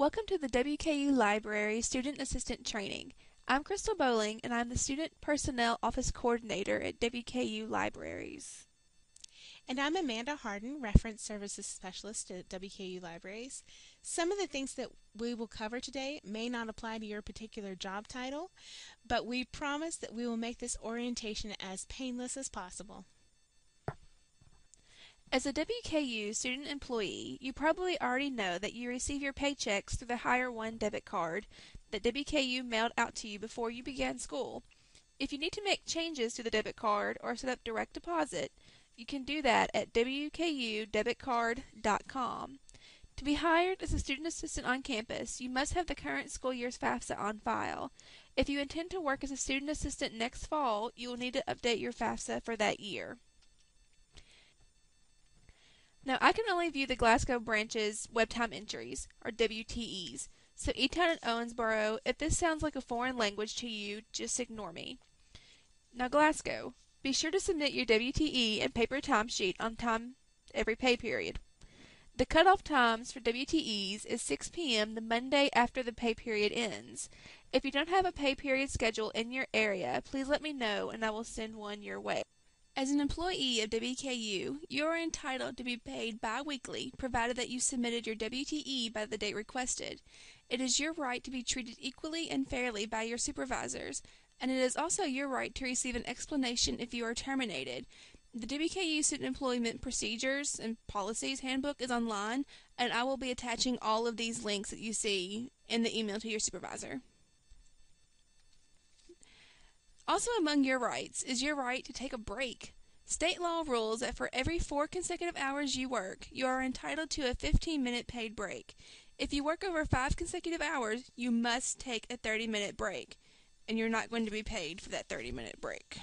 Welcome to the WKU Library Student Assistant Training. I'm Crystal Bowling, and I'm the Student Personnel Office Coordinator at WKU Libraries. And I'm Amanda Harden, Reference Services Specialist at WKU Libraries. Some of the things that we will cover today may not apply to your particular job title, but we promise that we will make this orientation as painless as possible. As a WKU student employee, you probably already know that you receive your paychecks through the Hire One debit card that WKU mailed out to you before you began school. If you need to make changes to the debit card or set up direct deposit, you can do that at wkudebitcard.com. To be hired as a student assistant on campus, you must have the current school year's FAFSA on file. If you intend to work as a student assistant next fall, you will need to update your FAFSA for that year. Now, I can only view the Glasgow branch's web time entries, or WTEs, so E-Town and Owensboro, if this sounds like a foreign language to you, just ignore me. Now, Glasgow, be sure to submit your WTE and paper timesheet on time every pay period. The cutoff times for WTEs is 6 p.m. the Monday after the pay period ends. If you don't have a pay period schedule in your area, please let me know and I will send one your way. As an employee of WKU, you are entitled to be paid bi-weekly, provided that you submitted your WTE by the date requested. It is your right to be treated equally and fairly by your supervisors, and it is also your right to receive an explanation if you are terminated. The WKU Student Employment Procedures and Policies Handbook is online, and I will be attaching all of these links that you see in the email to your supervisor. Also among your rights is your right to take a break. State law rules that for every 4 consecutive hours you work, you are entitled to a 15-minute paid break. If you work over 5 consecutive hours, you must take a 30-minute break, and you're not going to be paid for that 30-minute break.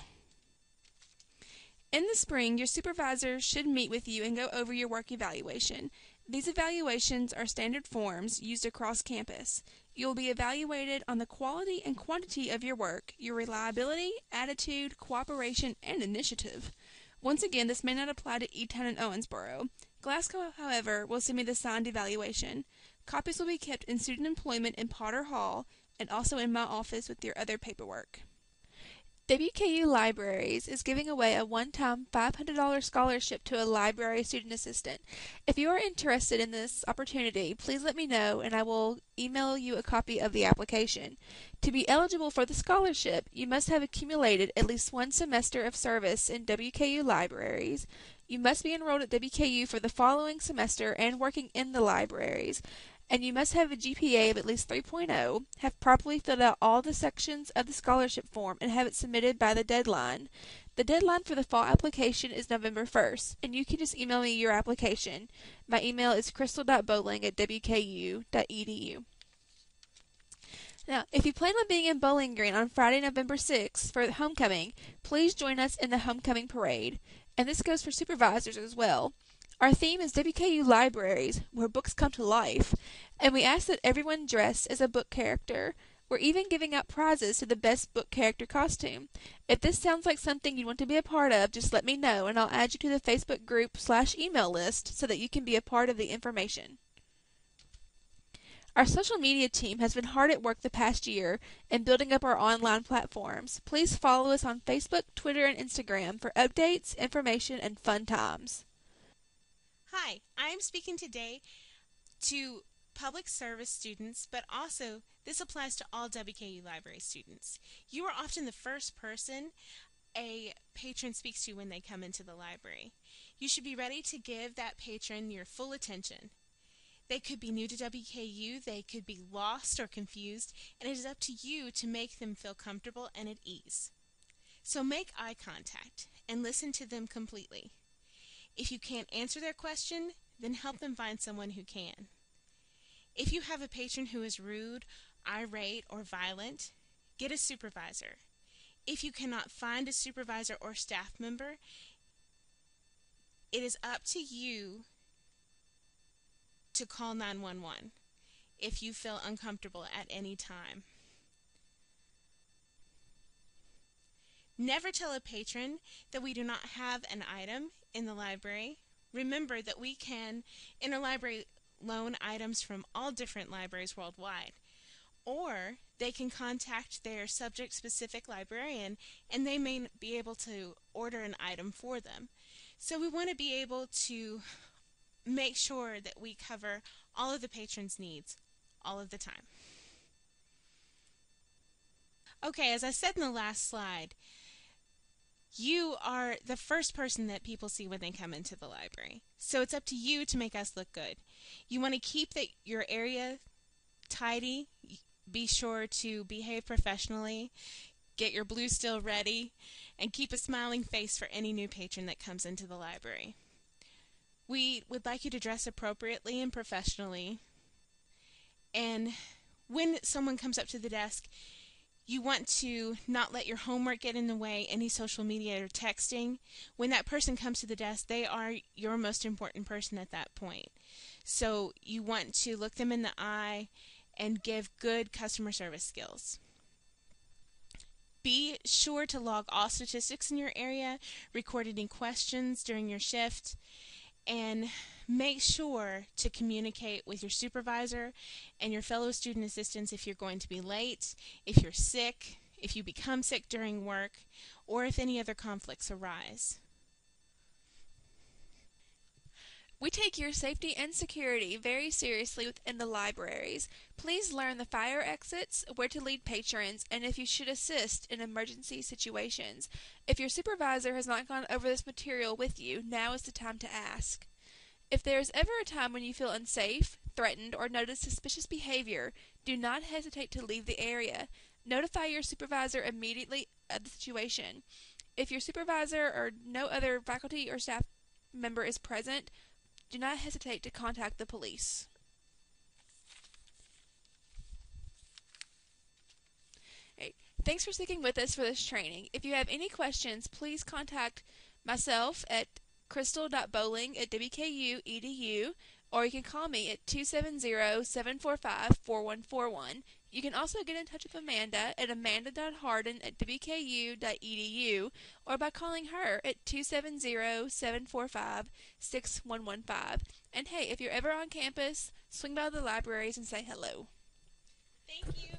In the spring, your supervisor should meet with you and go over your work evaluation. These evaluations are standard forms used across campus. You will be evaluated on the quality and quantity of your work, your reliability, attitude, cooperation, and initiative. Once again, this may not apply to E-Town and Owensboro. Glasgow, however, will send me the signed evaluation. Copies will be kept in student employment in Potter Hall and also in my office with your other paperwork. WKU Libraries is giving away a one-time $500 scholarship to a library student assistant. If you are interested in this opportunity, please let me know and I will email you a copy of the application. To be eligible for the scholarship, you must have accumulated at least 1 semester of service in WKU Libraries. You must be enrolled at WKU for the following semester and working in the libraries. And you must have a GPA of at least 3.0, have properly filled out all the sections of the scholarship form, and have it submitted by the deadline. The deadline for the fall application is November 1st, and you can just email me your application. My email is crystal.bowling@wku.edu. Now, if you plan on being in Bowling Green on Friday, November 6th for homecoming, please join us in the homecoming parade. And this goes for supervisors as well. Our theme is WKU Libraries, where books come to life, and we ask that everyone dress as a book character. We're even giving out prizes to the best book character costume. If this sounds like something you want to be a part of, just let me know, and I'll add you to the Facebook group/email list so that you can be a part of the information. Our social media team has been hard at work the past year in building up our online platforms. Please follow us on Facebook, Twitter, and Instagram for updates, information, and fun times. Hi, I am speaking today to public service students, but also this applies to all WKU Library students. You are often the first person a patron speaks to when they come into the library. You should be ready to give that patron your full attention. They could be new to WKU, they could be lost or confused, and it is up to you to make them feel comfortable and at ease. So make eye contact and listen to them completely. If you can't answer their question, then help them find someone who can. If you have a patron who is rude, irate, or violent, get a supervisor. If you cannot find a supervisor or staff member, it is up to you to call 911 if you feel uncomfortable at any time. Never tell a patron that we do not have an item in the library. Remember that we can interlibrary loan items from all different libraries worldwide. Or they can contact their subject-specific librarian and they may be able to order an item for them. So we want to be able to make sure that we cover all of the patrons' needs all of the time. Okay, as I said in the last slide, you are the first person that people see when they come into the library. So it's up to you to make us look good. You want to keep your area tidy. Be sure to behave professionally, get your blue still ready, and keep a smiling face for any new patron that comes into the library. We would like you to dress appropriately and professionally. And when someone comes up to the desk, you want to not let your homework get in the way, any social media or texting. When that person comes to the desk, they are your most important person at that point. So you want to look them in the eye and give good customer service skills. Be sure to log all statistics in your area, record any questions during your shift, and make sure to communicate with your supervisor and your fellow student assistants if you're going to be late, if you're sick, if you become sick during work, or if any other conflicts arise. We take your safety and security very seriously within the libraries. Please learn the fire exits, where to lead patrons, and if you should assist in emergency situations. If your supervisor has not gone over this material with you, now is the time to ask. If there is ever a time when you feel unsafe, threatened, or notice suspicious behavior, do not hesitate to leave the area. Notify your supervisor immediately of the situation. If your supervisor or no other faculty or staff member is present, do not hesitate to contact the police. Right. Thanks for sticking with us for this training. If you have any questions, please contact myself at crystal.bowling@wku.edu, or you can call me at 270-745-4141. You can also get in touch with Amanda at amanda.harden@wku.edu, or by calling her at 270-745-6115. And hey, if you're ever on campus, swing by the libraries and say hello. Thank you.